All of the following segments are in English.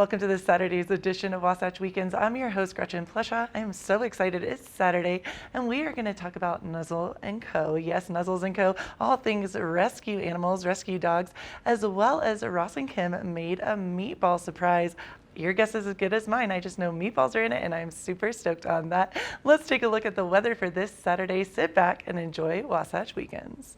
Welcome to this Saturday's edition of Wasatch Weekends. I'm your host, Gretchen Pleshaw. I am so excited. It's Saturday, and we are going to talk about Nuzzle & Co. Yes, Nuzzles & Co. All things rescue animals, rescue dogs, as well as Ross and Kim made a meatball surprise. Your guess is as good as mine. I just know meatballs are in it, and I'm super stoked on that. Let's take a look at the weather for this Saturday. Sit back and enjoy Wasatch Weekends.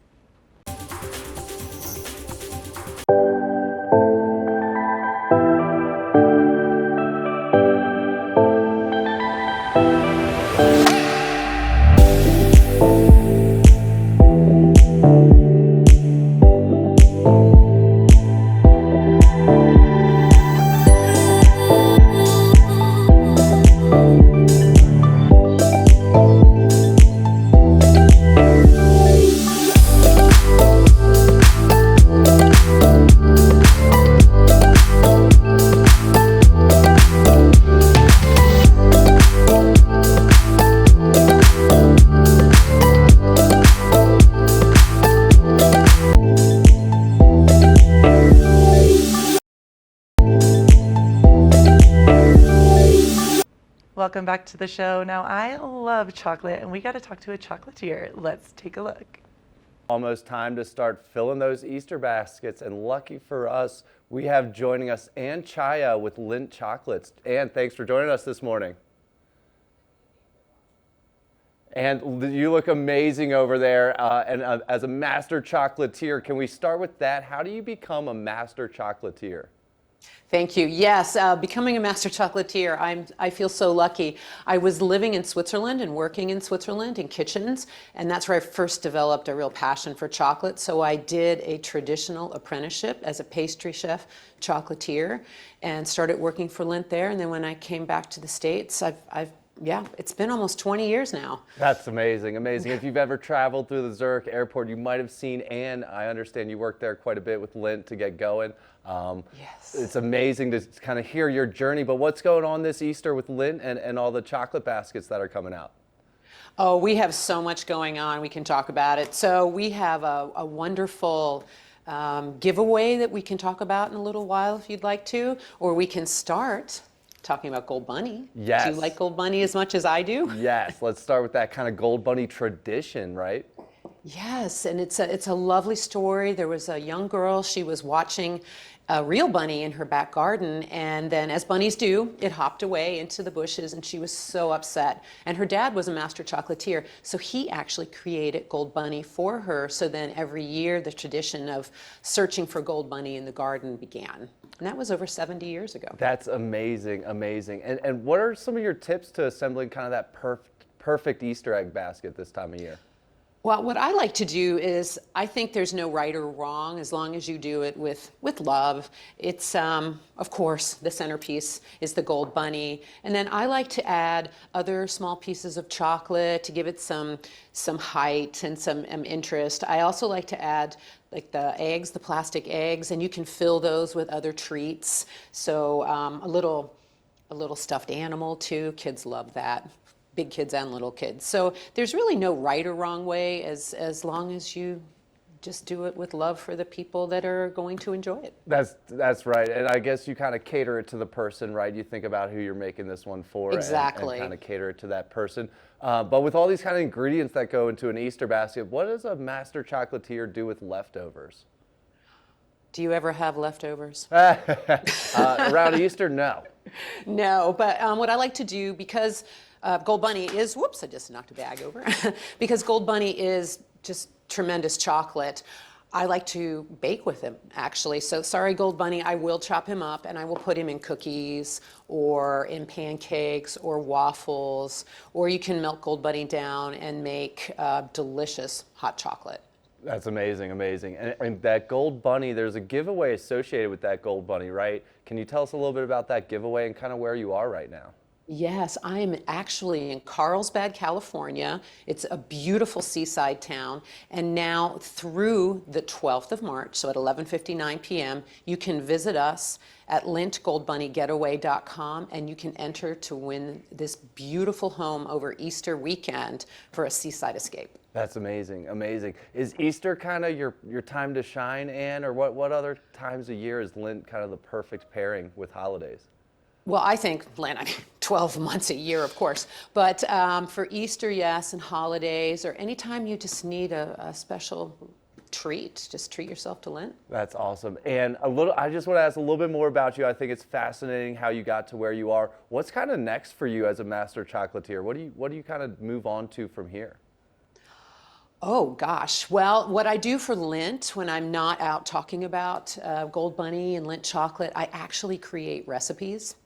Welcome back to the show. Now, I love chocolate, and we got to talk to a chocolatier. Let's take a look. Almost time to start filling those Easter baskets, and lucky for us, we have joining us Ann Chaya with Lindt Chocolates. Ann, thanks for joining us this morning. And you look amazing over there, and as a master chocolatier, can we start with that? How do you become a master chocolatier? Thank you. Yes, becoming a master chocolatier, I feel so lucky. I was living in Switzerland and working in Switzerland in kitchens, and that's where I first developed a real passion for chocolate. So I did a traditional apprenticeship as a pastry chef chocolatier and started working for Lindt there. And then when I came back to the States, yeah, it's been almost 20 years now. That's amazing, amazing. If you've ever traveled through the Zurich airport, you might have seen Ann. I understand you worked there quite a bit with Lindt to get going. Yes. It's amazing to kind of hear your journey, but what's going on this Easter with Lindt and all the chocolate baskets that are coming out? Oh, we have so much going on. We can talk about it. So we have a wonderful giveaway that we can talk about in a little while if you'd like to, or we can start talking about Gold Bunny. Yes. Do you like Gold Bunny as much as I do? Yes, let's start with that kind of Gold Bunny tradition, right? Yes, and it's a lovely story. There was a young girl, she was watching a real bunny in her back garden, and then as bunnies do, it hopped away into the bushes, and she was so upset. And her dad was a master chocolatier, so he actually created Gold Bunny for her. So then every year the tradition of searching for Gold Bunny in the garden began. And that was over 70 years ago. That's amazing, amazing. And what are some of your tips to assembling kind of that perfect Easter egg basket this time of year? Well, what I like to do is, I think there's no right or wrong as long as you do it with love. It's, of course, the centerpiece is the Gold Bunny. And then I like to add other small pieces of chocolate to give it some height and some interest. I also like to add like the eggs, the plastic eggs, and you can fill those with other treats. So a little stuffed animal too, kids love that. Big kids and little kids. So there's really no right or wrong way as long as you just do it with love for the people that are going to enjoy it. That's right. And I guess you kind of cater it to the person, right? You think about who you're making this one for. Exactly. And kind of cater it to that person. But with all these kind of ingredients that go into an Easter basket, what does a master chocolatier do with leftovers? Do you ever have leftovers? Around Easter, no. No, but what I like to do, because Gold Bunny is, whoops, I just knocked a bag over. Because Gold Bunny is just tremendous chocolate, I like to bake with him, actually. So sorry, Gold Bunny, I will chop him up and I will put him in cookies or in pancakes or waffles, or you can melt Gold Bunny down and make delicious hot chocolate. That's amazing, amazing. And that Gold Bunny, there's a giveaway associated with that Gold Bunny, right? Can you tell us a little bit about that giveaway and kind of where you are right now? Yes, I am actually in Carlsbad, California. It's a beautiful seaside town. And now through the 12th of March, so at 11:59 p.m., you can visit us at lindtgoldbunnygetaway.com, and you can enter to win this beautiful home over Easter weekend for a seaside escape. That's amazing, amazing. Is Easter kind of your time to shine, Ann, or what other times of year is Lindt kind of the perfect pairing with holidays? Well, I think, Lynn, 12 months a year, of course. But for Easter, yes, and holidays, or anytime you just need a special treat, just treat yourself to Lent. That's awesome. And I just want to ask a little bit more about you. I think it's fascinating how you got to where you are. What's kind of next for you as a master chocolatier? What do you kind of move on to from here? Oh gosh. Well, what I do for Lent when I'm not out talking about Gold Bunny and Lent chocolate, I actually create recipes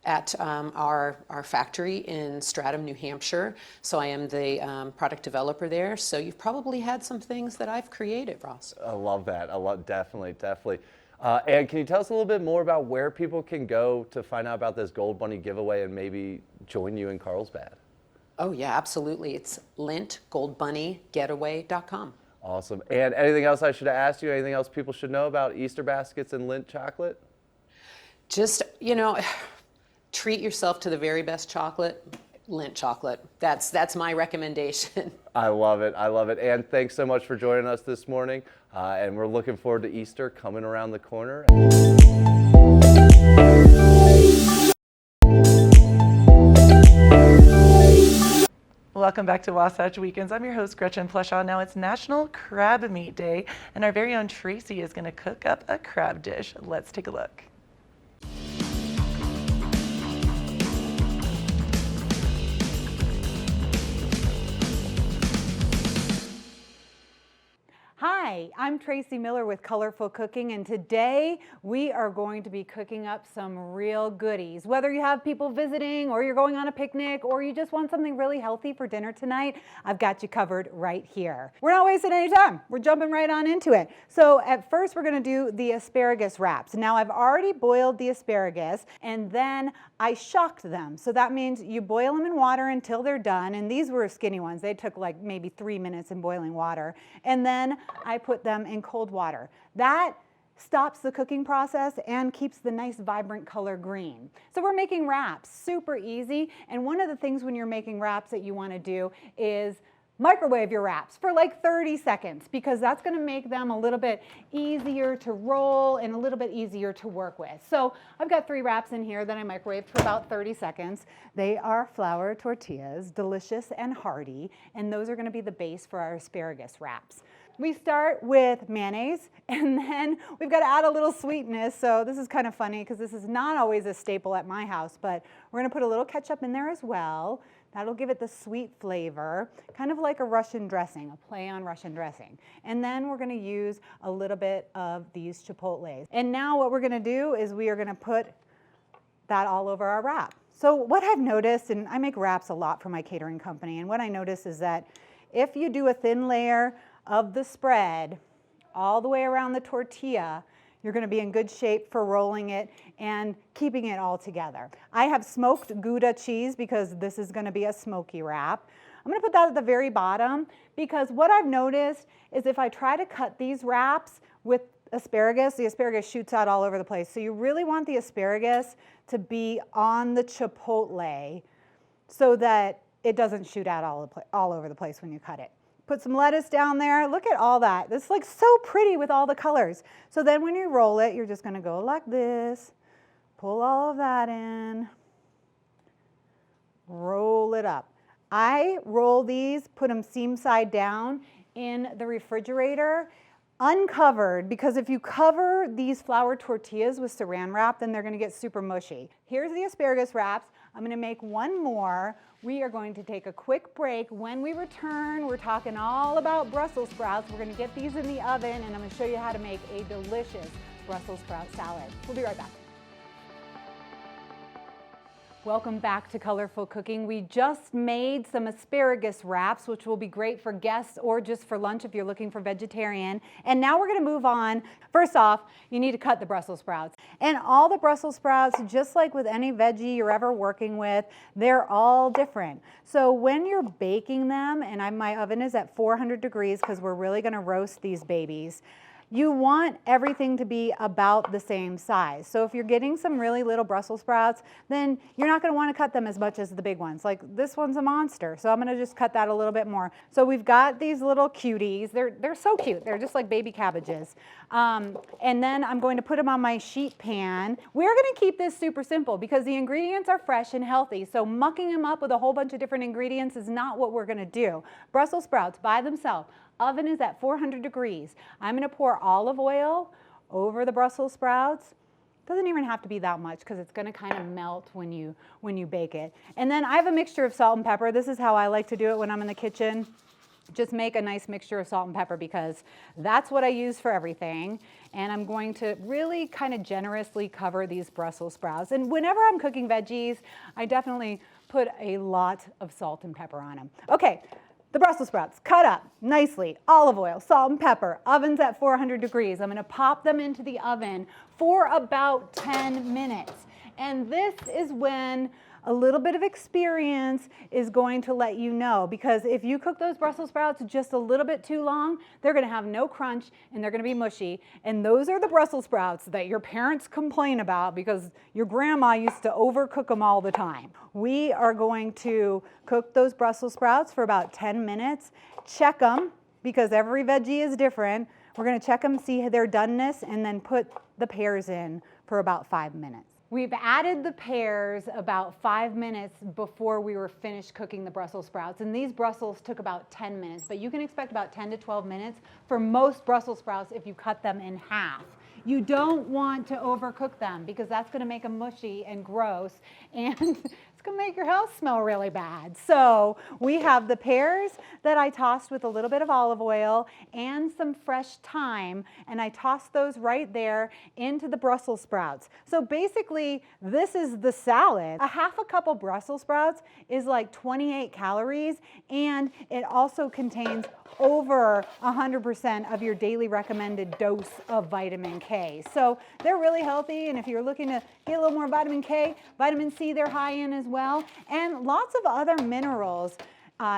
at our factory in Stratham, New Hampshire. So I am the product developer there. So you've probably had some things that I've created, Ross. I love that. Definitely, definitely. And can you tell us a little bit more about where people can go to find out about this Gold Bunny giveaway and maybe join you in Carlsbad? Oh yeah, absolutely. It's lentgoldbunnygetaway.com. Awesome. And anything else I should ask you? Anything else people should know about Easter baskets and Lindt chocolate? Just, treat yourself to the very best chocolate, Lindt chocolate. That's my recommendation. I love it. I love it. And thanks so much for joining us this morning. And we're looking forward to Easter coming around the corner. Welcome back to Wasatch Weekends. I'm your host, Gretchen Pleshaw. Now it's National Crab Meat Day, and our very own Tracy is going to cook up a crab dish. Let's take a look. Hi, I'm Tracy Miller with Colorful Cooking, and today we are going to be cooking up some real goodies. Whether you have people visiting or you're going on a picnic or you just want something really healthy for dinner tonight, I've got you covered right here. We're not wasting any time. We're jumping right on into it. So at first we're going to do the asparagus wraps. Now I've already boiled the asparagus and then I shocked them. So that means you boil them in water until they're done, and these were skinny ones. They took like maybe 3 minutes in boiling water. And then I put them in cold water. That stops the cooking process and keeps the nice vibrant color green. So we're making wraps, super easy. And one of the things when you're making wraps that you want to do is microwave your wraps for like 30 seconds because that's going to make them a little bit easier to roll and a little bit easier to work with. So I've got 3 wraps in here that I microwaved for about 30 seconds. They are flour tortillas, delicious and hearty, and those are going to be the base for our asparagus wraps. We start with mayonnaise, and then we've got to add a little sweetness. So this is kind of funny because this is not always a staple at my house, but we're going to put a little ketchup in there as well. That'll give it the sweet flavor, kind of like a Russian dressing, a play on Russian dressing. And then we're going to use a little bit of these chipotles. And now what we're going to do is we are going to put that all over our wrap. So what I've noticed, and I make wraps a lot for my catering company, and what I notice is that if you do a thin layer of the spread all the way around the tortilla, you're going to be in good shape for rolling it and keeping it all together. I have smoked Gouda cheese because this is going to be a smoky wrap. I'm going to put that at the very bottom because what I've noticed is if I try to cut these wraps with asparagus, the asparagus shoots out all over the place. So you really want the asparagus to be on the chipotle so that it doesn't shoot out all over the place when you cut it. Put some lettuce down there. Look at all that. This looks so pretty with all the colors. So then when you roll it, you're just going to go like this. Pull all of that in. Roll it up. I roll these, put them seam side down in the refrigerator, uncovered, because if you cover these flour tortillas with saran wrap, then they're going to get super mushy. Here's the asparagus wraps. I'm going to make one more. We are going to take a quick break. When we return, we're talking all about Brussels sprouts. We're going to get these in the oven, and I'm going to show you how to make a delicious Brussels sprout salad. We'll be right back. Welcome back to Colorful Cooking. We just made some asparagus wraps, which will be great for guests or just for lunch if you're looking for vegetarian. And now we're going to move on. First off, you need to cut the Brussels sprouts. And all the Brussels sprouts, just like with any veggie you're ever working with, they're all different. So when you're baking them, and my oven is at 400 degrees because we're really going to roast these babies, you want everything to be about the same size. So if you're getting some really little Brussels sprouts, then you're not going to want to cut them as much as the big ones. Like this one's a monster, so I'm going to just cut that a little bit more. So we've got these little cuties. They're so cute. They're just like baby cabbages. And then I'm going to put them on my sheet pan. We're going to keep this super simple because the ingredients are fresh and healthy. So mucking them up with a whole bunch of different ingredients is not what we're going to do. Brussels sprouts by themselves. Oven is at 400 degrees. I'm going to pour olive oil over the Brussels sprouts. Doesn't even have to be that much because it's going to kind of melt when you bake it. And then I have a mixture of salt and pepper. This is how I like to do it when I'm in the kitchen. Just make a nice mixture of salt and pepper because that's what I use for everything. And I'm going to really kind of generously cover these Brussels sprouts. And whenever I'm cooking veggies, I definitely put a lot of salt and pepper on them. Okay. The Brussels sprouts, cut up nicely, olive oil, salt and pepper, oven's at 400 degrees. I'm gonna pop them into the oven for about 10 minutes. And this is when a little bit of experience is going to let you know, because if you cook those Brussels sprouts just a little bit too long, they're gonna have no crunch and they're gonna be mushy. And those are the Brussels sprouts that your parents complain about because your grandma used to overcook them all the time. We are going to cook those Brussels sprouts for about 10 minutes. Check them because every veggie is different. We're gonna check them, see their doneness, and then put the pears in for about 5 minutes. We've added the pears about 5 minutes before we were finished cooking the Brussels sprouts. And these Brussels took about 10 minutes, but you can expect about 10 to 12 minutes for most Brussels sprouts if you cut them in half. You don't want to overcook them because that's going to make them mushy and gross, and it's going to make your house smell really bad. So we have the pears that I tossed with a little bit of olive oil and some fresh thyme, and I tossed those right there into the Brussels sprouts. So basically, this is the salad. A half a cup of Brussels sprouts is like 28 calories, and it also contains over 100% of your daily recommended dose of vitamin K. So they're really healthy, and if you're looking to get a little more vitamin K, vitamin C they're high in as well, and lots of other minerals.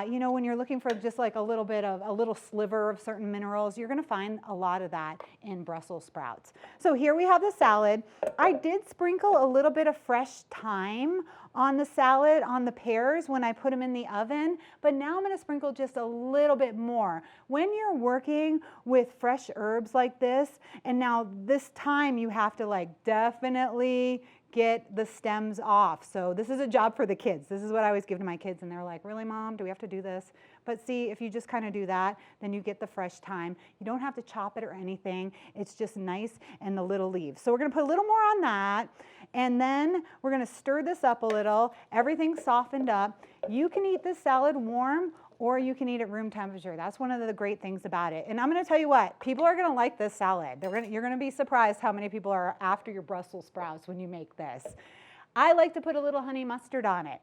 You know, when you're looking for just like a little sliver of certain minerals, you're going to find a lot of that in Brussels sprouts. So here we have the salad. I did sprinkle a little bit of fresh thyme on the salad, on the pears when I put them in the oven, but now I'm going to sprinkle just a little bit more. When you're working with fresh herbs like this, and now this time you have to like definitely get the stems off. So this is a job for the kids. This is what I always give to my kids, and they're like, really, Mom, do we have to do this? But see, if you just kind of do that, then you get the fresh thyme. You don't have to chop it or anything. It's just nice and the little leaves. So we're going to put a little more on that, and then we're going to stir this up a little. Everything's softened up. You can eat this salad warm, or you can eat at room temperature. That's one of the great things about it. And I'm going to tell you what, people are going to like this salad. You're going to be surprised how many people are after your Brussels sprouts when you make this. I like to put a little honey mustard on it.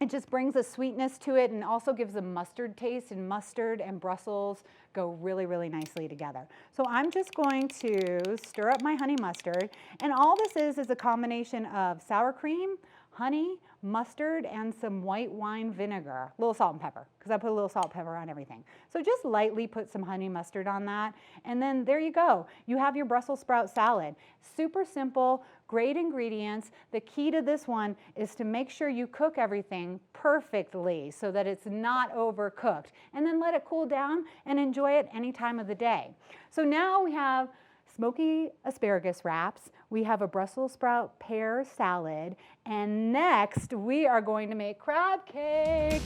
It just brings a sweetness to it and also gives a mustard taste, and mustard and Brussels go really, really nicely together. So I'm just going to stir up my honey mustard, and all this is a combination of sour cream, honey, mustard, and some white wine vinegar, a little salt and pepper, because I put a little salt and pepper on everything. So just lightly put some honey mustard on that, and then there you go. You have your Brussels sprout salad. Super simple, great ingredients. The key to this one is to make sure you cook everything perfectly so that it's not overcooked, and then let it cool down and enjoy it any time of the day. So now we have smoky asparagus wraps, we have a Brussels sprout pear salad, and next we are going to make crab cake.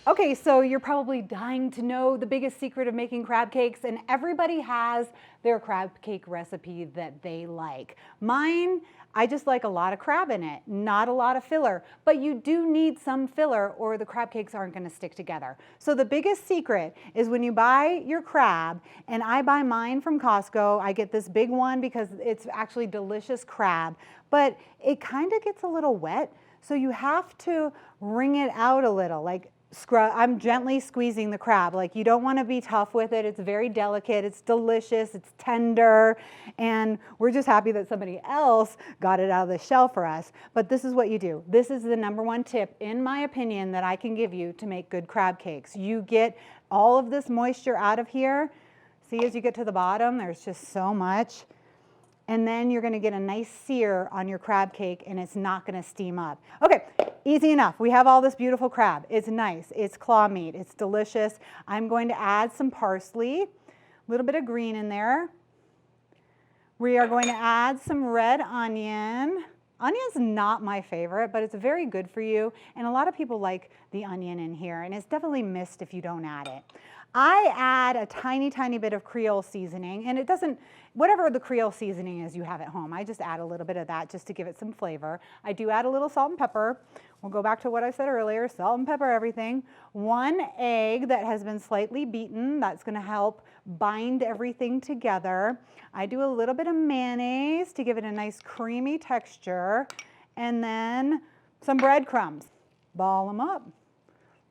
Okay, so you're probably dying to know the biggest secret of making crab cakes, and everybody has their crab cake recipe that they like. Mine, I just like a lot of crab in it, not a lot of filler, but you do need some filler or the crab cakes aren't going to stick together. So the biggest secret is when you buy your crab, and I buy mine from Costco, I get this big one because it's actually delicious crab, but it kind of gets a little wet, so you have to wring it out a little, like I'm gently squeezing the crab. Like, you don't want to be tough with it. It's very delicate. It's delicious. It's tender. And we're just happy that somebody else got it out of the shell for us. But this is what you do. This is the #1 tip, in my opinion, that I can give you to make good crab cakes. You get all of this moisture out of here. See, as you get to the bottom, there's just so much. And then you're going to get a nice sear on your crab cake, and it's not going to steam up. Okay, easy enough. We have all this beautiful crab. It's nice. It's claw meat. It's delicious. I'm going to add some parsley. little bit of green in there. We are going to add some red onion. Onion's not my favorite, but it's very good for you. And a lot of people like the onion in here, and it's definitely missed if you don't add it. I add a tiny, tiny bit of Creole seasoning, and it doesn't, whatever the Creole seasoning is you have at home, I just add a little bit of that just to give it some flavor. I do add a little salt and pepper. We'll go back to what I said earlier, salt and pepper everything. 1 egg that has been slightly beaten, that's gonna help bind everything together. I do a little bit of mayonnaise to give it a nice creamy texture, and then some breadcrumbs. Ball them up.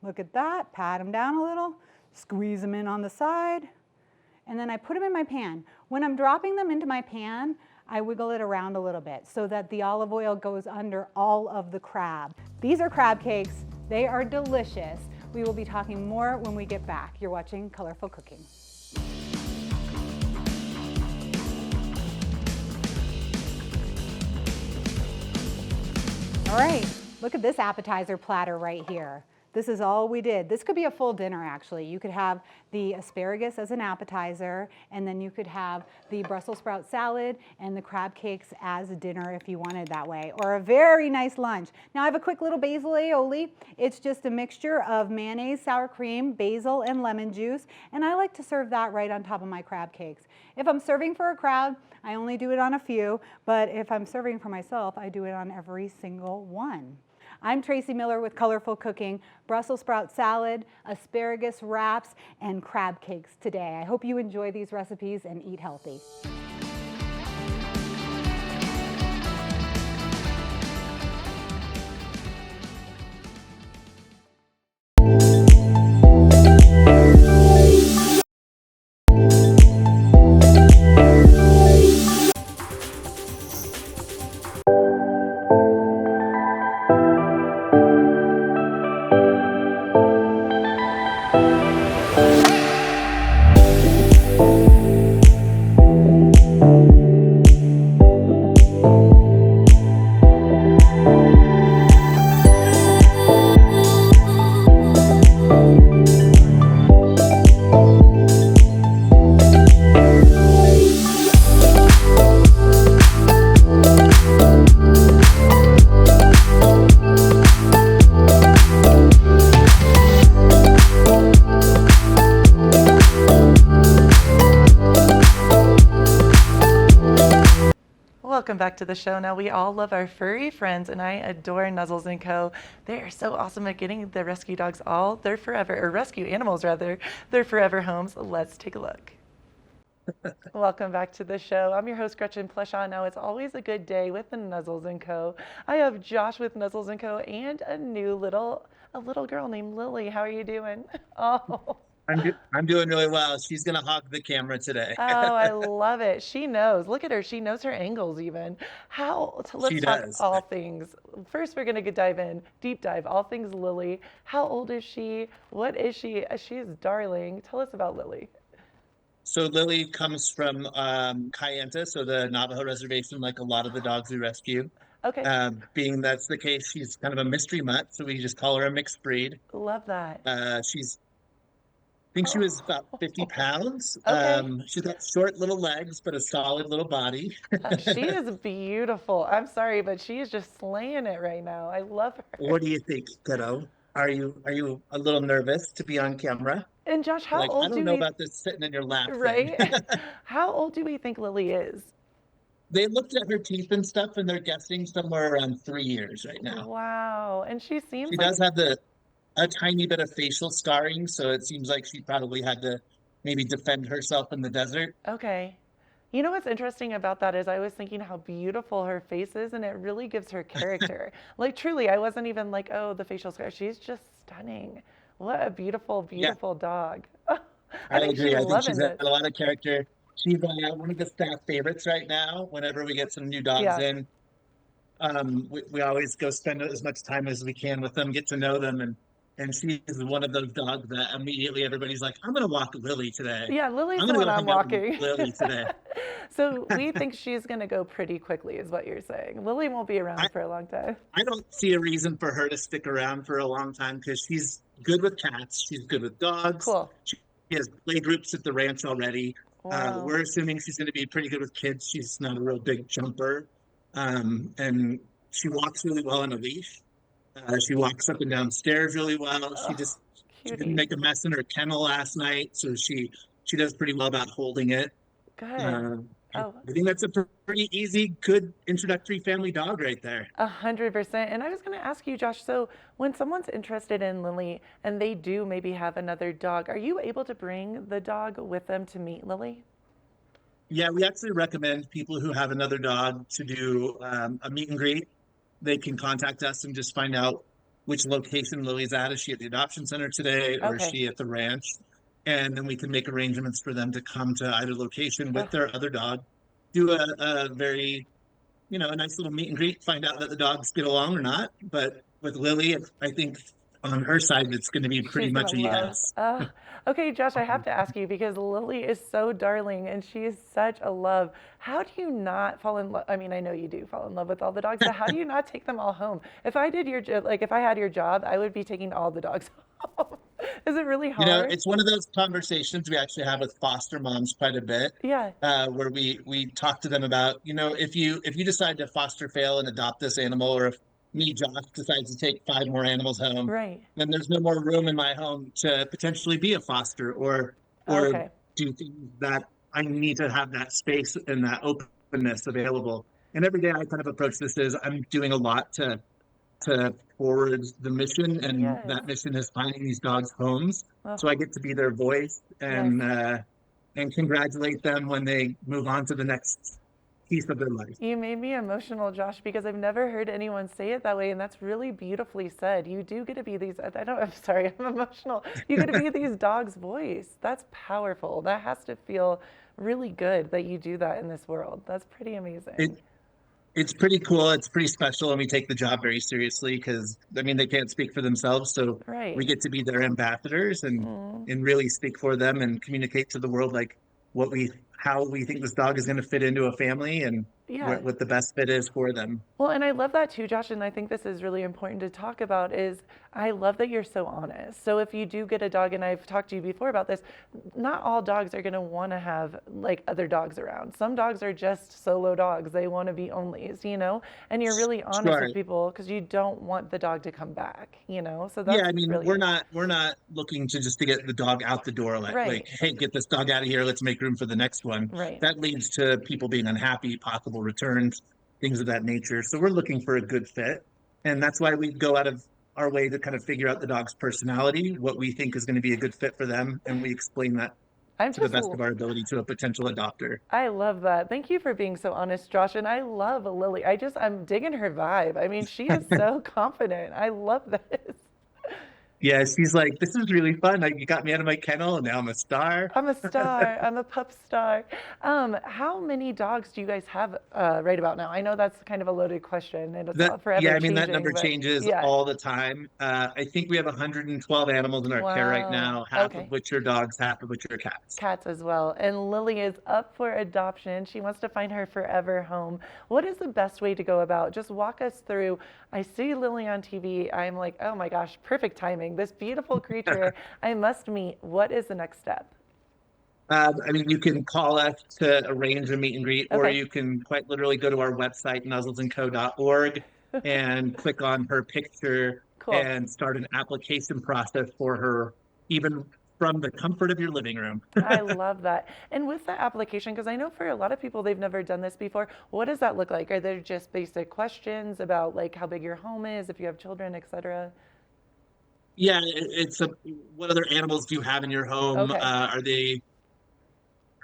Look at that, pat them down a little, squeeze them in on the side, and then I put them in my pan. When I'm dropping them into my pan, I wiggle it around a little bit so that the olive oil goes under all of the crab. These are crab cakes. They are delicious. We will be talking more when we get back. You're watching Colorful Cooking. All right, look at this appetizer platter right here. This is all we did. This could be a full dinner, actually. You could have the asparagus as an appetizer, and then you could have the Brussels sprout salad and the crab cakes as a dinner if you wanted that way, or a very nice lunch. Now I have a quick little basil aioli. It's just a mixture of mayonnaise, sour cream, basil, and lemon juice, and I like to serve that right on top of my crab cakes. If I'm serving for a crowd, I only do it on a few, but if I'm serving for myself, I do it on every single one. I'm Tracy Miller with Colorful Cooking, Brussels sprout salad, asparagus wraps, and crab cakes today. I hope you enjoy these recipes and eat healthy. Welcome back to the show. Now, we all love our furry friends, and I adore Nuzzles & Co. They are so awesome at getting the rescue dogs all their forever, or rescue animals rather, their forever homes. Let's take a look. Welcome back to the show. I'm your host, Gretchen Pleshaw. Now, it's always a good day with the Nuzzles & Co. I have Josh with Nuzzles & Co. and a little girl named Lily. How are you doing? Oh. I'm doing really well. She's gonna hog the camera today. Oh, I love it. She knows. Look at her. She knows her angles even. Let's She talk does. all things. First, we're going to deep dive, all things Lily. How old is she? What is she? She is darling. Tell us about Lily. So Lily comes from Kayenta, so the Navajo reservation, like a lot of the dogs we rescue. Okay. Being that's the case, she's kind of a mystery mutt, so we just call her a mixed breed. Love that. I think she was about 50 pounds. Okay. She's got short little legs, but a solid little body. She is beautiful. I'm sorry, but she is just slaying it right now. I love her. What do you think, kiddo? Are you a little nervous to be on camera? And Josh, how Like, I old don't do know we about this sitting in your lap thing. right? How old do we think Lily is? They looked at her teeth and stuff, and they're guessing somewhere around 3 years right now. Wow. And she seems She like does have a tiny bit of facial scarring, so it seems like she probably had to maybe defend herself in the desert. okay. You know what's interesting about that is I was thinking how beautiful her face is, and it really gives her character. Like, truly, I wasn't even like, oh, the facial scar. She's just stunning. What a beautiful, beautiful dog. I think agree. she's I think loving she's got it. a lot of character. She's one of the staff favorites right now. Whenever we get some new dogs Yeah. in, we always go spend as much time as we can with them, get to know them, and she is one of those dogs that immediately everybody's like, I'm gonna walk Lily today. Yeah, Lily's I'm the gonna one go I'm hang out with walking. Lily today. So we think she's going to go pretty quickly, is what you're saying. Lily won't be around for a long time. I don't see a reason for her to stick around for a long time because she's good with cats. She's good with dogs. Cool. She has play groups at the ranch already. Wow. We're assuming she's going to be pretty good with kids. She's not a real big jumper. And she walks really well on a leash. She walks up and down stairs really well. Oh, She didn't cutie. make a mess in her kennel last night, so she does pretty well about holding it. Good. Uh, Oh, I think that's a pretty easy, good introductory family dog right there. 100%. And I was going to ask you, Josh, so when someone's interested in Lily and they do maybe have another dog, are you able to bring the dog with them to meet Lily? Yeah, we actually recommend people who have another dog to do a meet and greet. They can contact us and just find out which location Lily's at. Is she at the adoption center today or is Okay. she at the ranch? And then we can make arrangements for them to come to either location with Ugh, their other dog, do a very, a nice little meet and greet, find out that the dogs get along or not. But with Lily, I think on her side, it's going to be pretty she's going to much a love. yes. Okay, Josh, I have to ask you because Lily is so darling and she is such a love. How do you not fall in love? I mean, I know you do fall in love with all the dogs, but how do you not take them all home? If I did your job, like if I had your job, I would be taking all the dogs home. Is it really hard? It's one of those conversations we actually have with foster moms quite a bit, Yeah, where we talk to them about, if you decide to foster fail and adopt this animal, or if me, Josh, decides to take 5 more animals home, right. then there's no more room in my home to potentially be a foster or Okay. do things that I need to have that space and that openness available. And every day I kind of approach this as I'm doing a lot to forward the mission, and Yes. that mission is finding these dogs homes. Oh, So I get to be their voice yes. and congratulate them when they move on to the next piece of their life. You made me emotional, Josh, because I've never heard anyone say it that way, and that's really beautifully said. You do get to be these, I don't, I'm sorry, I'm emotional. You get to be these dogs' voice. That's powerful. That has to feel really good that you do that in this world. That's pretty amazing. It's pretty cool. It's pretty special, and we take the job very seriously because they can't speak for themselves, so Right. we get to be their ambassadors and Mm. and really speak for them and communicate to the world like how we think this dog is going to fit into a family and Yeah. what the best fit is for them. Well, and I love that too, Josh, and I think this is really important to talk about is I love that you're so honest. So if you do get a dog, and I've talked to you before about this, not all dogs are going to want to have like other dogs around. Some dogs are just solo dogs. They want to be onlys, and you're really honest Sure. with people because you don't want the dog to come back, so Yeah, that's really we're not looking to get the dog out the door like right, like hey, get this dog out of here, let's make room for the next one. right. That leads to people being unhappy, possible returns, things of that nature. So we're looking for a good fit, and that's why we go out of our way to kind of figure out the dog's personality, what we think is going to be a good fit for them, and we explain that I'm to the just best of our ability to a potential adopter. I love that. Thank you for being so honest, Josh. And I love Lily. I'm digging her vibe. I mean, she is so confident. I love this. Yeah, she's like, this is really fun. Like, you got me out of my kennel, and now I'm a star. I'm a star. I'm a pup star. How many dogs do you guys have right about now? I know that's kind of a loaded question, and it's forever Yeah, changing. that number but changes yeah. all the time. I think we have 112 animals in our care right now, Wow. half Okay. of which are dogs, half of which are cats. Cats as well. And Lily is up for adoption. She wants to find her forever home. What is the best way to go about? Just walk us through. I see Lily on TV. I'm like, oh my gosh, perfect timing. This beautiful creature I must meet. What is the next step? You can call us to arrange a meet and greet, or Okay. you can quite literally go to our website, nuzzlesandco.org, and click on her picture Cool. and start an application process for her, even from the comfort of your living room. I love that. And with the application, because I know for a lot of people, they've never done this before. What does that look like? Are there just basic questions about like how big your home is, if you have children, et cetera? Yeah, what other animals do you have in your home? Okay.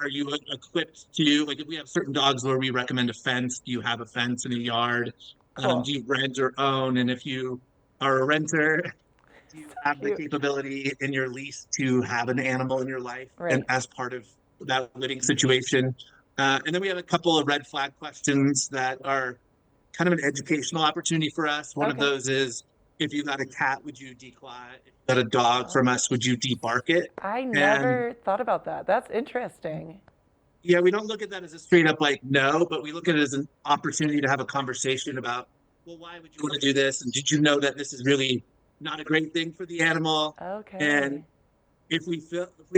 Are you equipped to, like, if we have certain dogs where we recommend a fence, do you have a fence in a yard? Cool. Do you rent or own? And if you are a renter, do you have the Cute. capability in your lease to have an animal in your life Right. and as part of that living situation? And then we have a couple of red flag questions that are kind of an educational opportunity for us. One of Okay. those is, if you got a cat, would you declaw it? If you got a dog from us, would you debark it? I And never thought about that. That's interesting. yeah, we don't look at that as a straight up like no, but we look at it as an opportunity to have a conversation about, well, why would you want to do this? And did you know that this is really not a great thing for the animal? Okay. And if we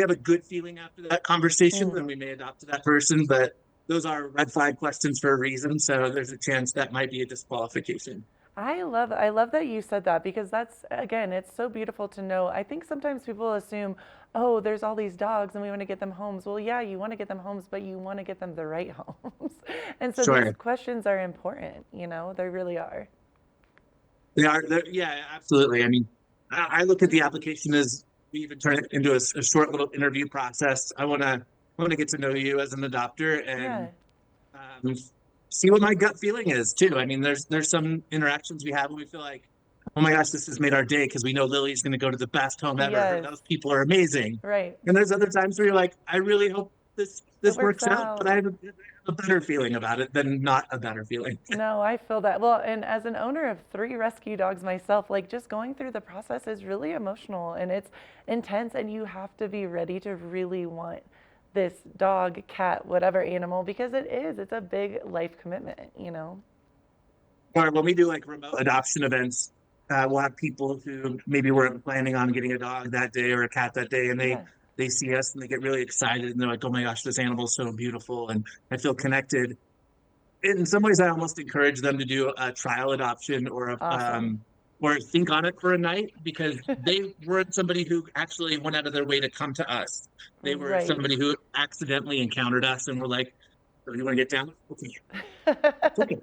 have a good feeling after that conversation, Mm. then we may adopt to that person. But those are red flag questions for a reason. So there's a chance that might be a disqualification. I love that you said that because that's again, it's so beautiful to know. I think sometimes people assume, oh, there's all these dogs and we want to get them homes. Well, yeah, you want to get them homes, but you want to get them the right homes. And so these Sure. questions are important, they really are. Yeah, absolutely. I mean, I look at the application as we even turn it into a short little interview process. I want to get to know you as an adopter and Yeah. um, see what my gut feeling is too. I mean, there's some interactions we have and we feel like, oh my gosh, this has made our day because we know Lily's going to go to the best home ever. Yes. Those people are amazing. Right. And there's other times where you're like, I really hope this It this works works out, but out. I have a better feeling about it than not a better feeling. No, I feel that. Well, and as an owner of 3 rescue dogs myself, like just going through the process is really emotional and it's intense, and you have to be ready to really want this dog, cat, whatever animal, because it's a big life commitment. Or when we do like remote adoption events, we'll have people who maybe weren't planning on getting a dog that day or a cat that day, and Yeah. they see us and they get really excited and they're like, "Oh my gosh, this animal's so beautiful," and I feel connected. In some ways, I almost encourage them to do a trial adoption Awesome. or think on it for a night because they weren't somebody who actually went out of their way to come to us. They were Right. somebody who accidentally encountered us and were like, "So you want to get down? Okay, okay."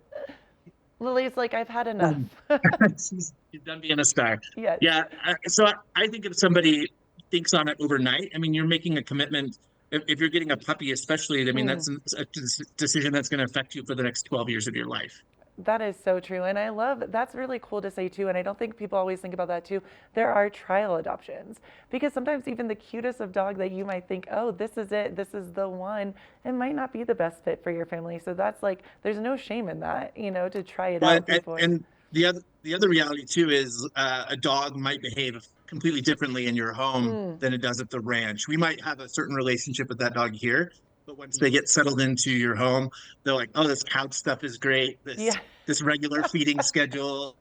Lily's like, I've had enough. Um, she's done being a star. Yes. Yeah. So I think if somebody thinks on it overnight, I mean, you're making a commitment. If you're getting a puppy, especially, I mean, Mm. that's a decision that's going to affect you for the next 12 years of your life. That is so true. And I love that's really cool to say too. And I don't think people always think about that too. There are trial adoptions because sometimes even the cutest of dog that you might think, oh, this is it, this is the one, it might not be the best fit for your family. So that's like, there's no shame in that, to try it But out before. and the other reality too is a dog might behave completely differently in your home Mm, than it does at the ranch. We might have a certain relationship with that dog here, but once they get settled into your home, they're like, "Oh, this couch stuff is great. This yeah. this regular feeding schedule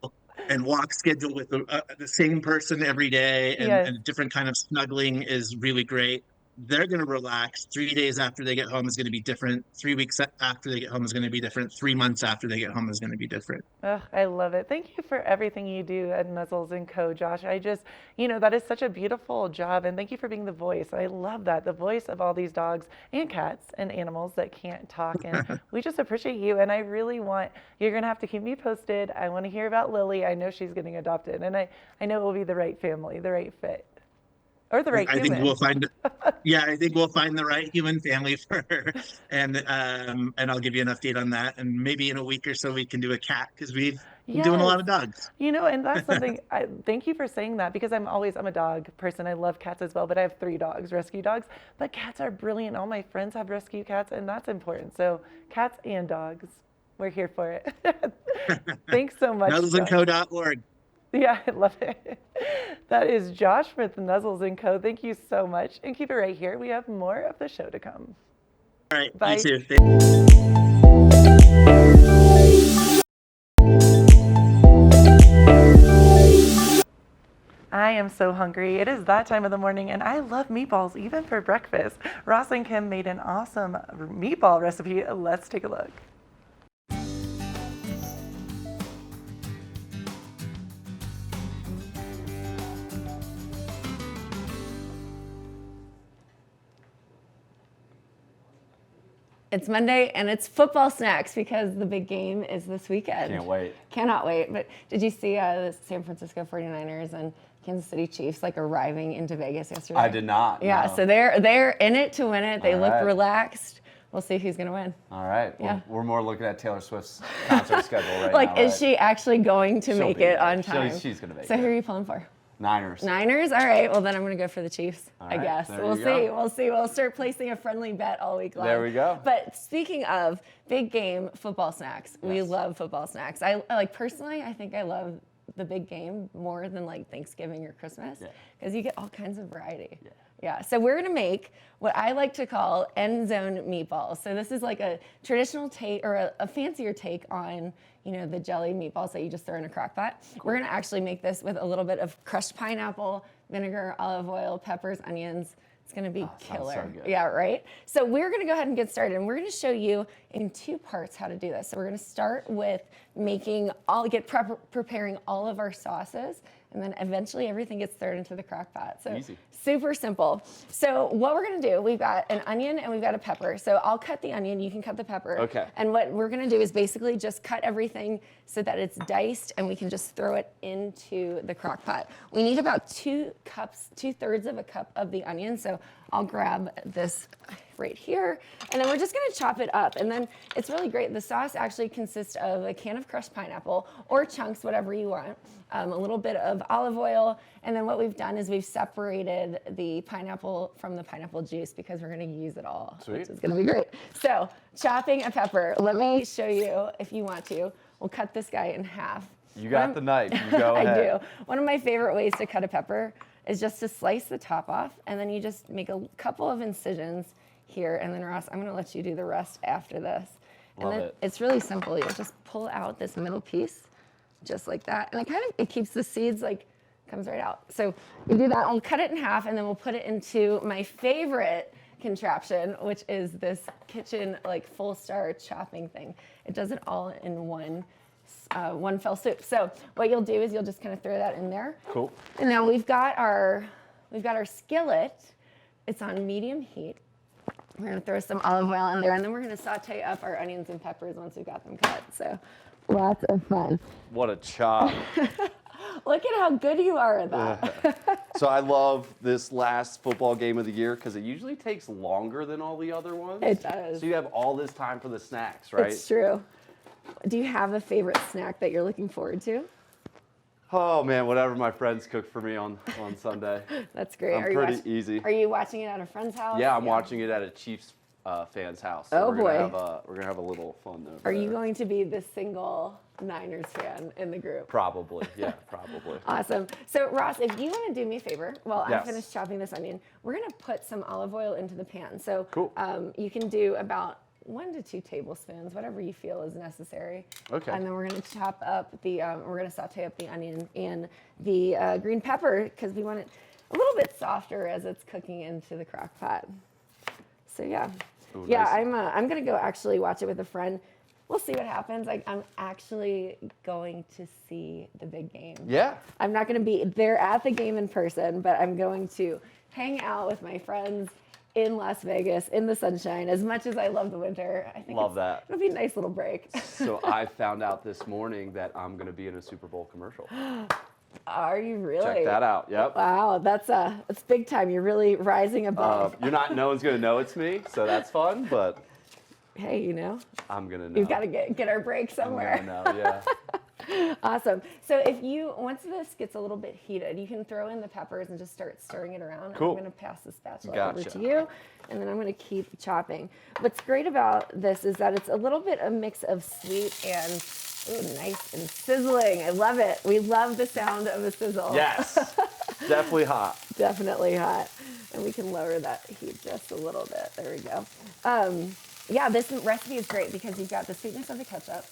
and walk schedule with the same person every day Yes. and a different kind of snuggling is really great." They're going to relax. 3 days after they get home is going to be different. 3 weeks after they get home is going to be different. 3 months after they get home is going to be different. Oh, I love it. Thank you for everything you do at Nuzzles and Co, Josh. I just, that is such a beautiful job. And thank you for being the voice. I love that. The voice of all these dogs and cats and animals that can't talk. And we just appreciate you. And I really you're going to have to keep me posted. I want to hear about Lily. I know she's getting adopted. And I know it will be the right family, the right fit, or the right I think human. we'll find, yeah, I think we'll find the right human family for her, and I'll give you an update on that. And maybe in a week or so we can do a cat because we've been doing a Yes. lot of dogs. And that's something thank you for saying that because I'm a dog person. I love cats as well, but I have 3 dogs, rescue dogs. But cats are brilliant. All my friends have rescue cats, and that's important. So cats and dogs, we're here for it. Thanks so much, Josh. Nuzzlesandco.org. Yeah, I love it. That is Josh with Nuzzles and Co. Thank you so much, and keep it right here. We have more of the show to come. All right, Bye. you too. I am so hungry. It is that time of the morning, and I love meatballs even for breakfast. Ross and Kim made an awesome meatball recipe. Let's take a look. It's Monday and it's football snacks because the big game is this weekend. Can't wait. Cannot wait. But did you see the San Francisco 49ers and Kansas City Chiefs arriving into Vegas yesterday? I did not. Yeah, no. so they're in it to win it. They All look right. relaxed. We'll see who's going to win. All right. Yeah. We're more looking at Taylor Swift's concert schedule right Like, now. is she actually going to She'll make be it there. on time? She's going to make So it. who are you pulling for? Niners. Niners? All right. Well, then I'm going to go for the Chiefs, All I right, guess. there We'll you see. go. We'll see. We'll start placing a friendly bet all week long. There we go. But speaking of big game football snacks, we Yes. love football snacks. Personally, I think I love the big game more than Thanksgiving or Christmas because you get all kinds of variety. Yeah. Yeah, so we're gonna make what I like to call end zone meatballs. So this is like a traditional take or a fancier take on, you know, the jelly meatballs that you just throw in a crock pot. We're gonna actually make this with a little bit of crushed pineapple, vinegar, olive oil, peppers, onions. It's gonna be killer. so good. Yeah, right? So we're gonna go ahead and get started, and we're gonna show you in 2 parts how to do this. So we're gonna start with preparing all of our sauces, and then eventually everything gets thrown into the crock pot. So Easy. super simple. So what we're gonna do, we've got an onion and we've got a pepper. So I'll cut the onion, you can cut the pepper. Okay. And what we're gonna do is basically just cut everything so that it's diced and we can just throw it into the crock pot. We need about 2/3 of a cup of the onion. So I'll grab this right here, and then we're just gonna chop it up. And then it's really great. The sauce actually consists of a can of crushed pineapple or chunks, whatever you want, a little bit of olive oil, and then what we've done is we've separated the pineapple from the pineapple juice because we're gonna use it all, Sweet. which is gonna be great. So chopping a pepper, let me show you if you want to. We'll cut this guy in half. You got the knife. You go ahead. I do. One of my favorite ways to cut a pepper is just to slice the top off, and then you just make a couple of incisions here, and then Ross, I'm gonna let you do the rest after this. Love And then it. it's really simple. You'll just pull out this middle piece, just like that, and it keeps the seeds comes right out. So you do that, we'll cut it in half, and then we'll put it into my favorite contraption, which is this kitchen full star chopping thing. It does it all in one fell swoop. So what you'll do is you'll just kind of throw that in there. Cool. And now we've got our skillet. It's on medium heat. We're gonna throw some olive oil in there, and then we're gonna saute up our onions and peppers once we've got them cut. So lots of fun. What a chop. Look at how good you are at that. So I love this last football game of the year because it usually takes longer than all the other ones. It does. So you have all this time for the snacks, right? It's true. Do you have a favorite snack that you're looking forward to? Oh man, whatever my friends cook for me on Sunday. That's great. I'm pretty easy. Are you watching it at a friend's house? Yeah, I'm watching it at a Chiefs fan's house. Oh, we're boy. We're gonna have a little fun over Are you there. going to be the single Niners fan in the group? Probably, yeah, probably. Awesome. So Ross, if you want to do me a favor, while I Yes. finish chopping this onion, we're going to put some olive oil into the pan. So Cool. You can do about 1 to 2 tablespoons, whatever you feel is necessary. Okay. And then we're going to chop up we're going to saute up the onion and the green pepper because we want it a little bit softer as it's cooking into the crock pot. So yeah. Ooh, Yeah, nice. I'm going to go actually watch it with a friend. We'll see what happens. I'm actually going to see the big game. Yeah. I'm not going to be there at the game in person, but I'm going to hang out with my friends in Las Vegas in the sunshine. As much as I love the winter, I think Love that. it'll be a nice little break. So I found out this morning that I'm gonna be in a Super Bowl commercial. Are you really? Check that out. Yep. Wow, that's big time. You're really rising above. No one's gonna know it's me, so that's fun. But Hey, you know, I'm gonna know. we've got to get our break somewhere. I'm gonna know. Yeah. Awesome. So once this gets a little bit heated, you can throw in the peppers and just start stirring it around. Cool. I'm going to pass the spatula over Gotcha. to you, and then I'm going to keep chopping. What's great about this is that it's a little bit a mix of sweet and nice and sizzling. I love it. We love the sound of a sizzle. Yes. Definitely hot. Definitely hot. And we can lower that heat just a little bit. There we go. Yeah, this recipe is great because you've got the sweetness of the ketchup,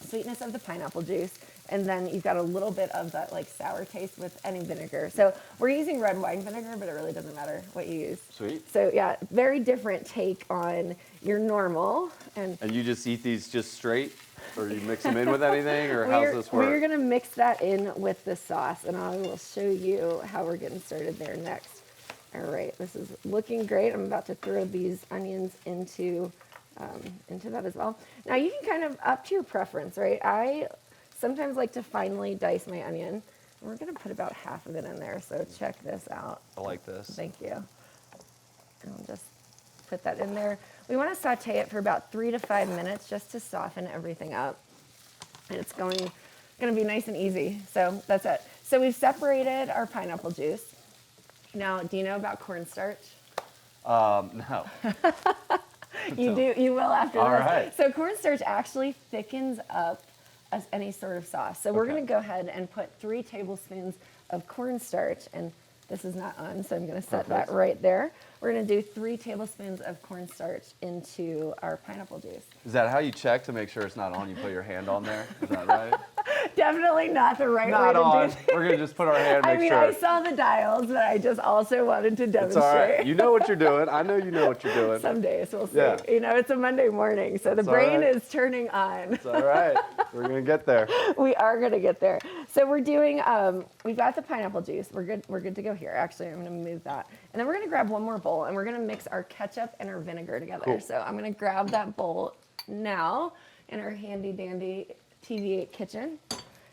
sweetness of the pineapple juice, and then you've got a little bit of that sour taste with any vinegar. So we're using red wine vinegar, but it really doesn't matter what you use. Sweet. So yeah, very different take on your normal. And And you just eat these just straight, or you mix them in with anything, or how's this work? we're gonna mix that in with the sauce, and I will show you how we're getting started there next. All right, this is looking great. I'm about to throw these onions into that as well. Now you can kind of up to your preference, right? I sometimes like to finely dice my onion. We're gonna put about half of it in there, so check this out. I like this. Thank you. And I'll just put that in there. We want to saute it for about 3 to 5 minutes just to soften everything up. And it's going to be nice and easy. So that's it. So we've separated our pineapple juice. Now, do you know about cornstarch? No. You do. You will after All this. right. So cornstarch actually thickens up as any sort of sauce. So we're Okay. going to go ahead and put 3 tablespoons of cornstarch and This is not on, so I'm gonna set that right there. We're gonna do 3 tablespoons of cornstarch into our pineapple juice. Is that how you check to make sure it's not on? You put your hand on there? Is that right? Definitely not the right way Not to on. do things. We're going to just put our hand, I make mean, sure. I saw the dials, but I just also wanted to It's demonstrate. all right. You know what you're doing. I know you know what you're doing. Some days we'll see. Yeah. You know, it's a Monday morning, so the all brain right. is turning on. It's all right. We're going to get there. We are gonna get there. So we're doing, we've got the pineapple juice. We're good to go here. Actually, I'm gonna move that. And then we're gonna grab one more bowl and we're gonna mix our ketchup and our vinegar together. Cool. So I'm gonna grab that bowl now in our handy dandy TV8 kitchen.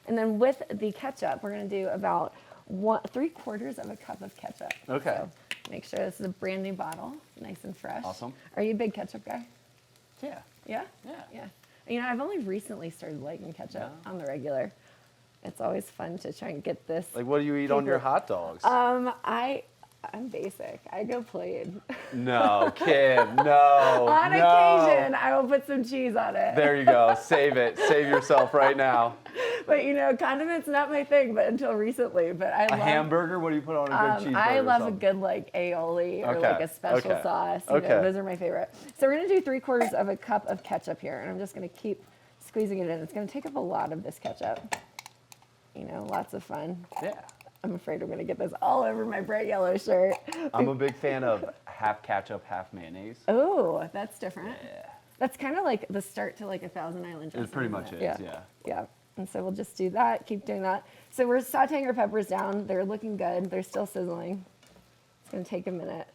And then with the ketchup, we're gonna do about 3/4 of a cup of ketchup. Okay. So make sure this is a brand new bottle, nice and fresh. Awesome. Are you a big ketchup guy? Yeah. Yeah? Yeah. Yeah. You know, I've only recently started liking ketchup on the regular. It's always fun to try and get this. Like, what do you eat on your hot dogs? I'm basic. I go plain. No, Kim, no. On no. occasion, I will put some cheese on it. There you go. Save it. Save yourself right now. But you know, condiments not my thing, but until recently. But I A love hamburger? What do you put on a good cheeseburger? I or love a something? good like aioli or Okay, like a special okay, sauce. You okay. know, those are my favorite. So we're gonna do 3/4 of a cup of ketchup here, and I'm just gonna keep squeezing it in. It's gonna take up a lot of this ketchup. You know, lots of fun. Yeah. I'm afraid I'm gonna get this all over my bright yellow shirt. I'm a big fan of half ketchup, half mayonnaise. Oh, that's different. Yeah. That's kind of like the start to like a Thousand Island dressing. It pretty isn't much it? is, yeah. Yeah. And so we'll just do that, keep doing that. So we're sauteing our peppers down. They're looking good. They're still sizzling. It's gonna take a minute.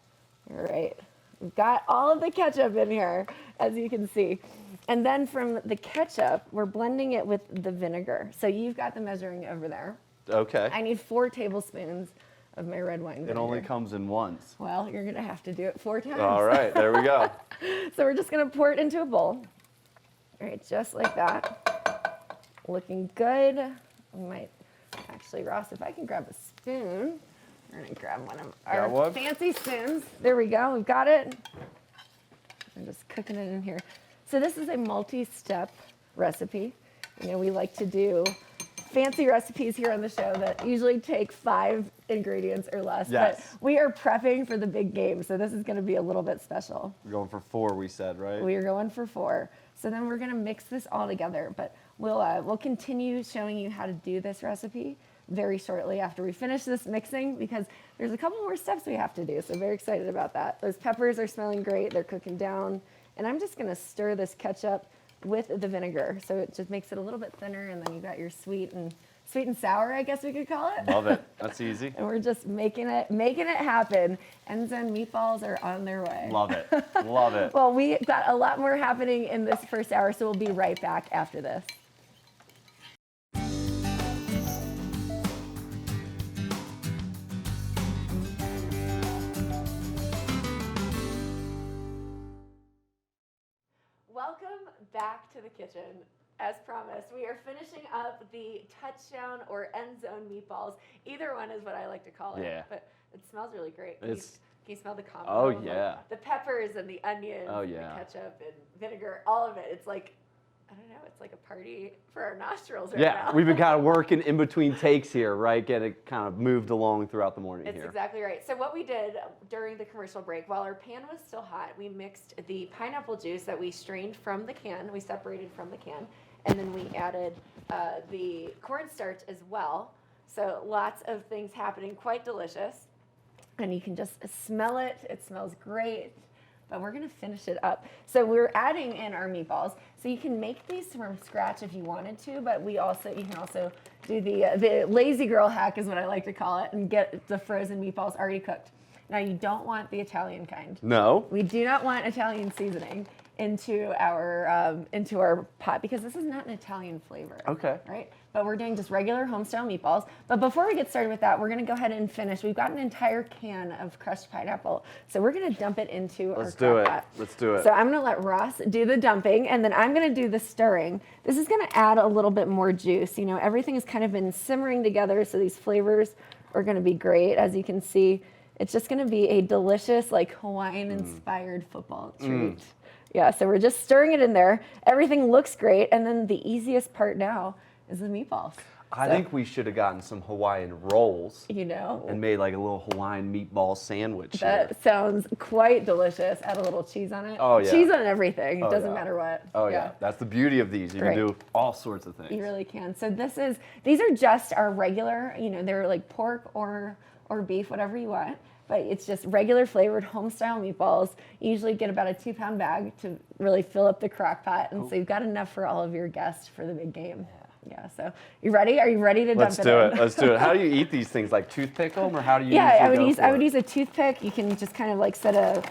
All right. We've got all of the ketchup in here, as you can see. And then from the ketchup, we're blending it with the vinegar. So you've got the measuring over there. Okay. I need 4 tablespoons of my red wine vinegar. It only comes in once. Well, you're gonna have to do it 4 times. All right, there we go. So we're just gonna pour it into a bowl. All right, just like that. Looking good. We might, actually, Ross, if I can grab a spoon, we're gonna grab one of our Got one? fancy spoons. There we go, we've got it. I'm just cooking it in here. So this is a multi-step recipe. You know, we like to do fancy recipes here on the show that usually take 5 ingredients or less. Yes. But we are prepping for the big game, so this is gonna be a little bit special. We're going for 4, we said, right? We are going for 4. So then we're gonna mix this all together, but we'll continue showing you how to do this recipe very shortly after we finish this mixing, because there's a couple more steps we have to do, so very excited about that. Those peppers are smelling great, they're cooking down, and I'm just gonna stir this ketchup with the vinegar, so it just makes it a little bit thinner, and then you got your sweet and sour, I guess we could call it. Love it. That's easy. And we're just making it happen. Enzo meatballs are on their way. Love it. Love it. Well, we got a lot more happening in this first hour, so we'll be right back after this. Welcome back to the kitchen. As promised, we are finishing up the touchdown or end zone meatballs. Either one is what I like to call it. Yeah. But it smells really great. Can you smell the combo? Oh, of, like, yeah. the peppers and the onions Oh, and yeah. the ketchup and vinegar, all of it. It's like, I don't know, it's like a party for our nostrils right Yeah, now. we've been kind of working in between takes here, right? Get it kind of moved along throughout the morning It's here. exactly right. So what we did during the commercial break, while our pan was still hot, we mixed the pineapple juice that we strained from the can, we separated from the can, and then we added the cornstarch as well. So lots of things happening, quite delicious. And you can just smell it. It smells great. But we're gonna finish it up. So we're adding in our meatballs. So you can make these from scratch if you wanted to, but you can also do the lazy girl hack is what I like to call it, and get the frozen meatballs already cooked. Now you don't want the Italian kind. No. We do not want Italian seasoning into our pot, because this is not an Italian flavor. Okay. Right? But we're doing just regular home-style meatballs. But before we get started with that, we're gonna go ahead and finish. We've got an entire can of crushed pineapple. So we're gonna dump it into our Let's do it. crock pot. Let's do it. So I'm gonna let Ross do the dumping, and then I'm gonna do the stirring. This is gonna add a little bit more juice. You know, everything has kind of been simmering together, so these flavors are gonna be great. As you can see, it's just gonna be a delicious, like Hawaiian-inspired football treat. Yeah, so we're just stirring it in there. Everything looks great, and then the easiest part now is the meatballs. I think we should have gotten some Hawaiian rolls You know, and made like a little Hawaiian meatball sandwich here. that sounds quite delicious. Add a little cheese on it. Oh, yeah. Cheese on everything. It Oh, doesn't yeah. matter what. Oh yeah, that's the beauty of these. You Right. can do all sorts of things. You really can. So these are just our regular, they're like pork or beef, whatever you want. But it's just regular flavored home style meatballs. You usually get about a 2-pound bag to really fill up the crock pot. And so you've got enough for all of your guests for the big game. Yeah, so you ready? Are you ready to Let's dump do it it. in? Let's do it. How do you eat these things? Like toothpick them, or how do you? Yeah, usually go I for would it? use a toothpick. You can just kind of like set a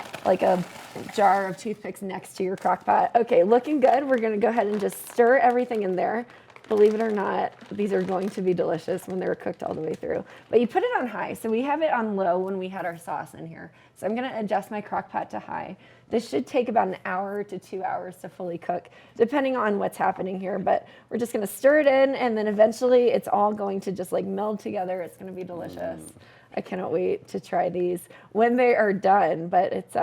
jar of toothpicks next to your crock pot. Okay, looking good. We're gonna go ahead and just stir everything in there. Believe it or not, these are going to be delicious when they're cooked all the way through. But you put it on high. So we have it on low when we had our sauce in here. So I'm gonna adjust my crock pot to high. This should take about an hour to 2 hours to fully cook, depending on what's happening here. But we're just gonna stir it in, and then eventually it's all going to just like meld together. It's gonna be delicious. I cannot wait to try these when they are done. But it's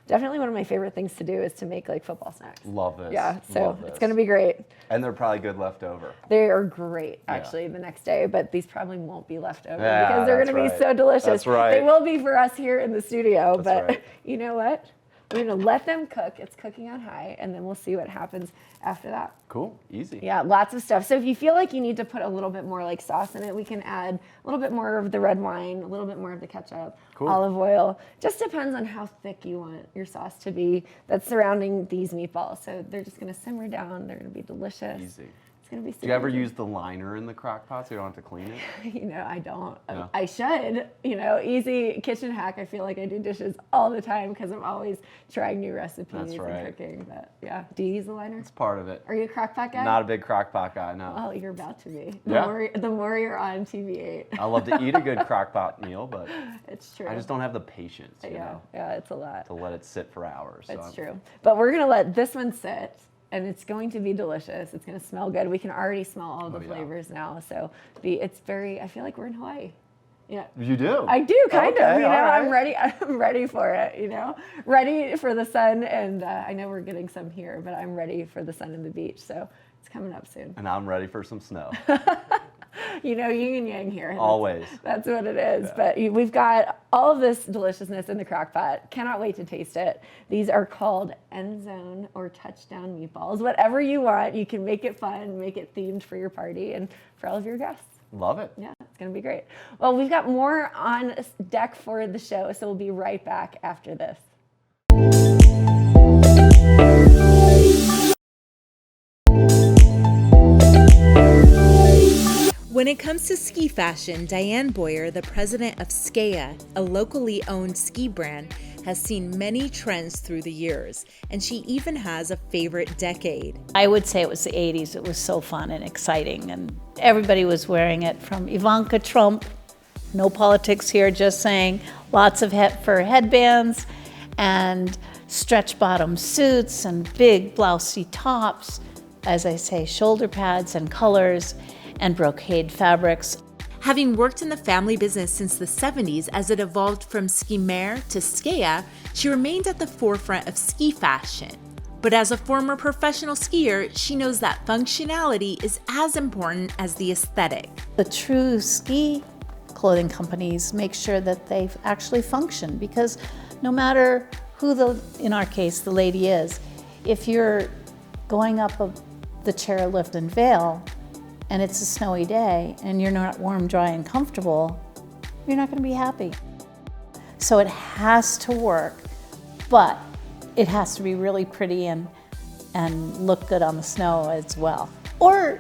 definitely one of my favorite things to do is to make like football snacks. Love this. Yeah, so Love it's this. gonna be great. And they're probably good left over. They are great, actually, the next day, but these probably won't be left over Yeah, because they're that's going to be right. so delicious. That's right. They will be for us here in the studio, That's but right. you know what? We're going to let them cook. It's cooking on high, and then we'll see what happens after that. Cool. Easy. Yeah, lots of stuff. So if you feel like you need to put a little bit more like sauce in it, we can add a little bit more of the red wine, a little bit more of the ketchup, Cool. olive oil. Just depends on how thick you want your sauce to be that's surrounding these meatballs. So they're just going to simmer down. They're going to be delicious. Easy. It's going to be super Do you ever easy. use the liner in the crock pot so you don't have to clean it? I don't. No. I should. Easy kitchen hack. I feel like I do dishes all the time because I'm always trying new recipes That's right. and cooking. But yeah, do you use the liner? It's part of it. Are you a crock pot guy? Not a big crock pot guy, no. Oh, you're about to be. Yeah. The more you're on TV8. I love to eat a good crock pot meal, but It's true. I just don't have the patience, you know, Yeah, it's a lot. to let it sit for hours. So It's I'm- true. But we're gonna let this one sit, and it's going to be delicious. It's gonna smell good. We can already smell all the yeah. flavors now. So I feel like we're in Hawaii. Yeah. You do? I do kind of, Okay, all I'm right. ready for it, ready for the sun. And I know we're getting some here, but I'm ready for the sun and the beach. So it's coming up soon. And I'm ready for some snow. Yin and yang here. Always. That's what it is. But we've got all of this deliciousness in the crock pot. Cannot wait to taste it. These are called end zone or touchdown meatballs. Whatever you want, you can make it fun, make it themed for your party and for all of your guests. Love it. Yeah, it's going to be great. Well, we've got more on deck for the show, so we'll be right back after this. When it comes to ski fashion, Diane Boyer, the president of Skea, a locally owned ski brand, has seen many trends through the years, and she even has a favorite decade. I would say it was the 80s. It was so fun and exciting, and everybody was wearing it, from Ivanka Trump, no politics here, just saying, lots of fur headbands and stretch bottom suits and big blousey tops, as I say, shoulder pads and colors and brocade fabrics. Having worked in the family business since the 70s as it evolved from ski mare to Skea, she remained at the forefront of ski fashion. But as a former professional skier, she knows that functionality is as important as the aesthetic. The true ski clothing companies make sure that they actually function, because no matter who in our case, the lady is, if you're going up the chairlift and Vail, and it's a snowy day, and you're not warm, dry, and comfortable, you're not gonna be happy. So it has to work, but it has to be really pretty and look good on the snow as well. Or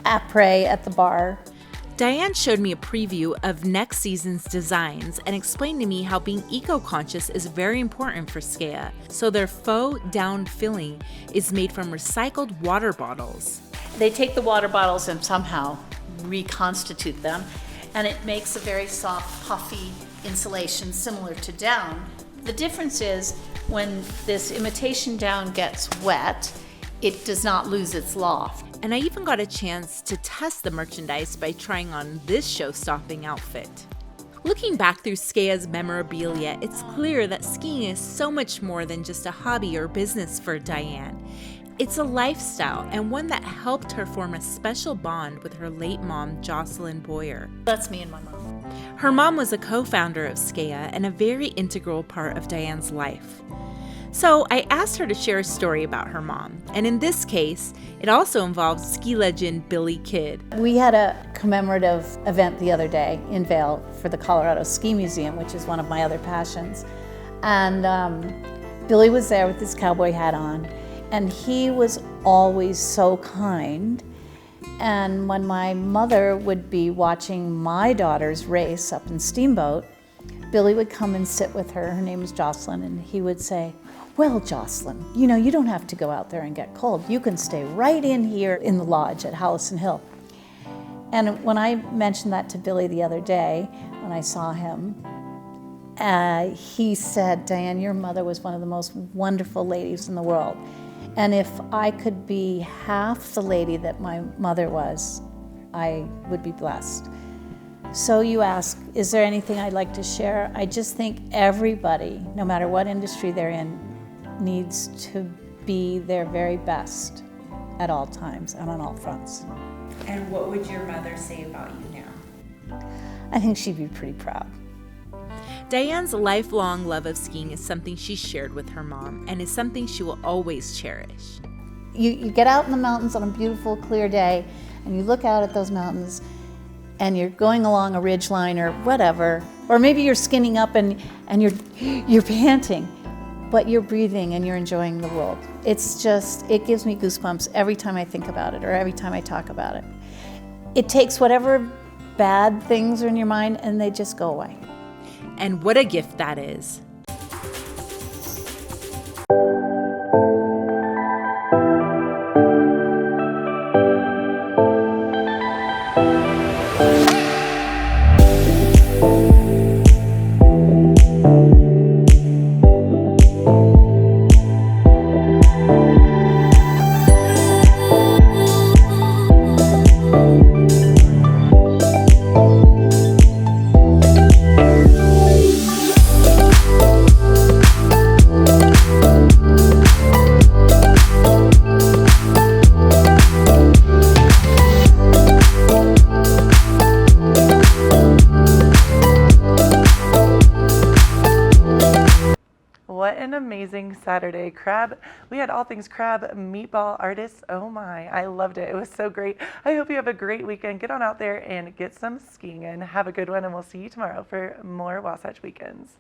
après at the bar. Diane showed me a preview of next season's designs and explained to me how being eco-conscious is very important for Skea. So their faux down filling is made from recycled water bottles. They take the water bottles and somehow reconstitute them, and it makes a very soft, puffy insulation similar to down. The difference is when this imitation down gets wet, it does not lose its loft. And I even got a chance to test the merchandise by trying on this show-stopping outfit. Looking back through Skea's memorabilia, it's clear that skiing is so much more than just a hobby or business for Diane. It's a lifestyle and one that helped her form a special bond with her late mom, Jocelyn Boyer. That's me and my mom. Her mom was a co-founder of SKEA and a very integral part of Diane's life. So I asked her to share a story about her mom, and in this case, it also involves ski legend Billy Kidd. We had a commemorative event the other day in Vail for the Colorado Ski Museum, which is one of my other passions. And Billy was there with his cowboy hat on, and he was always so kind. And when my mother would be watching my daughter's race up in Steamboat, Billy would come and sit with her. Her name was Jocelyn, and he would say, "Well, Jocelyn, you know, you don't have to go out there and get cold. You can stay right in here in the lodge at Howison Hill." And when I mentioned that to Billy the other day, when I saw him, he said, "Diane, your mother was one of the most wonderful ladies in the world. And if I could be half the lady that my mother was, I would be blessed." So you ask, is there anything I'd like to share? I just think everybody, no matter what industry they're in, needs to be their very best at all times and on all fronts. And what would your mother say about you now? I think she'd be pretty proud. Diane's lifelong love of skiing is something she shared with her mom and is something she will always cherish. You get out in the mountains on a beautiful, clear day, and you look out at those mountains, and you're going along a ridge line or whatever, or maybe you're skinning up and you're panting, but you're breathing and you're enjoying the world. It gives me goosebumps every time I think about it or every time I talk about it. It takes whatever bad things are in your mind and they just go away. And what a gift that is. What an amazing Saturday. Crab, we had all things crab meatball artists. Oh my, I loved it. It was so great. I hope you have a great weekend. Get on out there and get some skiing in. Have a good one, and we'll see you tomorrow for more Wasatch Weekends.